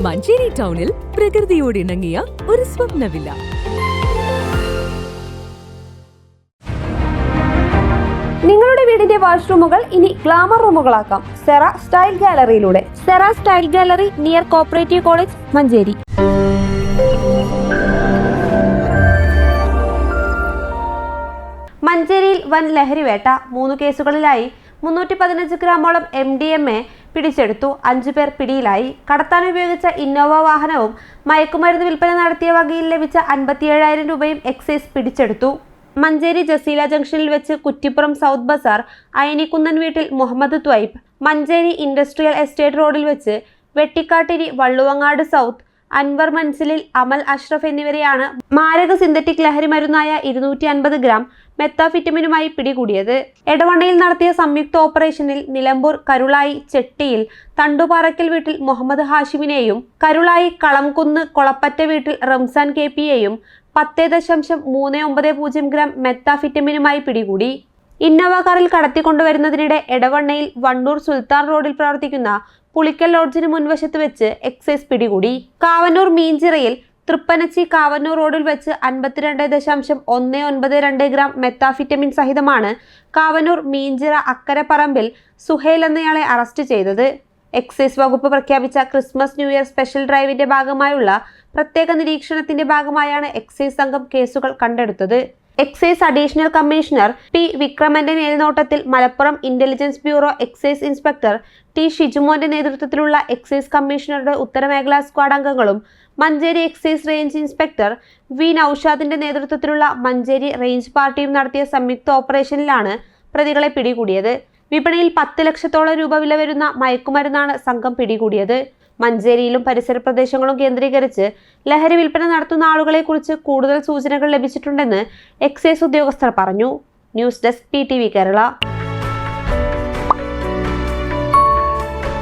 മഞ്ചേരി ടൗണിൽ പ്രകൃതിയോട് ഇണങ്ങിയ ഒരു സ്വപ്ന വില്ല. നിങ്ങളുടെ വീടിന്റെ വാഷ്റൂമുകൾ ഇനി ഗ്ലാമർ റൂമുകളാക്കാം സെറ സ്റ്റൈൽ ഗാലറിയിലൂടെ. Sera style gallery near cooperative college, Manjeri. മഞ്ചേരിയിൽ വൻ ലഹരിവേട്ട. 3 കേസുകളിലായി 315 ഗ്രാമോളം MDMA പിടിച്ചെടുത്തു. 5 പേർ പിടിയിലായി. കടത്താൻ ഉപയോഗിച്ച ഇന്നോവ വാഹനവും മയക്കുമരുന്ന് വിൽപ്പന നടത്തിയ വകയിൽ ലഭിച്ച 57,000 രൂപയും എക്സൈസ് പിടിച്ചെടുത്തു. മഞ്ചേരി ജസീല ജംഗ്ഷനിൽ വെച്ച് കുറ്റിപ്പുറം സൗത്ത് ബസാർ അയനിക്കുന്നൻ വീട്ടിൽ മുഹമ്മദ് ത്വയ്ബ്, മഞ്ചേരി ഇൻഡസ്ട്രിയൽ എസ്റ്റേറ്റ് റോഡിൽ വെച്ച് വെട്ടിക്കാട്ടിരി വള്ളുവങ്ങാട് സൗത്ത് അൻവർ മൻസിലിൽ അമൽ അഷ്റഫ് എന്നിവരെയാണ് മാരക സിന്തറ്റിക് ലഹരി മരുന്നായ 250 ഗ്രാം മെത്താഫിറ്റമിനുമായി പിടികൂടിയത്. എടവണ്ണയിൽ നടത്തിയ സംയുക്ത ഓപ്പറേഷനിൽ നിലമ്പൂർ കരുളായി ചെട്ടിയിൽ തണ്ടുപാറയ്ക്കൽ വീട്ടിൽ മുഹമ്മദ് ഹാഷിമിനെയും കരുളായി കളംകുന്ന് കൊളപ്പറ്റ വീട്ടിൽ റംസാൻ KPയെയും 10.390 ഗ്രാം മെത്താഫിറ്റമിനുമായി പിടികൂടി. ഇന്നോവ കാറിൽ കടത്തിക്കൊണ്ടുവരുന്നതിനിടെ എടവണ്ണയിൽ വണ്ടൂർ സുൽത്താൻ റോഡിൽ പ്രവർത്തിക്കുന്ന പുളിക്കൽ ലോഡ്ജിന് മുൻവശത്ത് വെച്ച് എക്സൈസ് പിടികൂടി. കാവന്നൂർ മീഞ്ചിറയിൽ തൃപ്പനച്ചി കാവന്നൂർ റോഡിൽ വെച്ച് 52.192 ഗ്രാം മെത്താഫിറ്റമിൻ സഹിതമാണ് കാവന്നൂർ മീഞ്ചിറ അക്കരപ്പറമ്പിൽ സുഹേൽ എന്നയാളെ അറസ്റ്റ് ചെയ്തത്. എക്സൈസ് വകുപ്പ് പ്രഖ്യാപിച്ച ക്രിസ്മസ് ന്യൂ ഇയർ സ്പെഷ്യൽ ഡ്രൈവിന്റെ ഭാഗമായുള്ള പ്രത്യേക നിരീക്ഷണത്തിന്റെ ഭാഗമായാണ് എക്സൈസ് സംഘം കേസുകൾ കണ്ടെടുത്തത്. Excise additional commissioner P. വിക്രമന്റെ മേൽനോട്ടത്തിൽ Malappuram intelligence bureau excise inspector T. ഷിജുമോന്റെ നേതൃത്വത്തിലുള്ള എക്സൈസ് കമ്മീഷണറുടെ ഉത്തരമേഖലാ സ്ക്വാഡ് അംഗങ്ങളും Manjeri excise range inspector V. നൌഷാദിന്റെ നേതൃത്വത്തിലുള്ള മഞ്ചേരി റേഞ്ച് പാർട്ടിയും നടത്തിയ സംയുക്ത ഓപ്പറേഷനിലാണ് പ്രതികളെ പിടികൂടിയത്. വിപണിയിൽ 10 ലക്ഷത്തോളം രൂപ വില വരുന്ന മയക്കുമരുന്നാണ് സംഘം പിടികൂടിയത്. മഞ്ചേരിയിലും പരിസര പ്രദേശങ്ങളും കേന്ദ്രീകരിച്ച് ലഹരി വിൽപ്പന നടത്തുന്ന ആളുകളെക്കുറിച്ച് കൂടുതൽ സൂചനകൾ ലഭിച്ചിട്ടുണ്ടെന്ന് എക്സൈസ് ഉദ്യോഗസ്ഥർ പറഞ്ഞു. News desk PTV Kerala.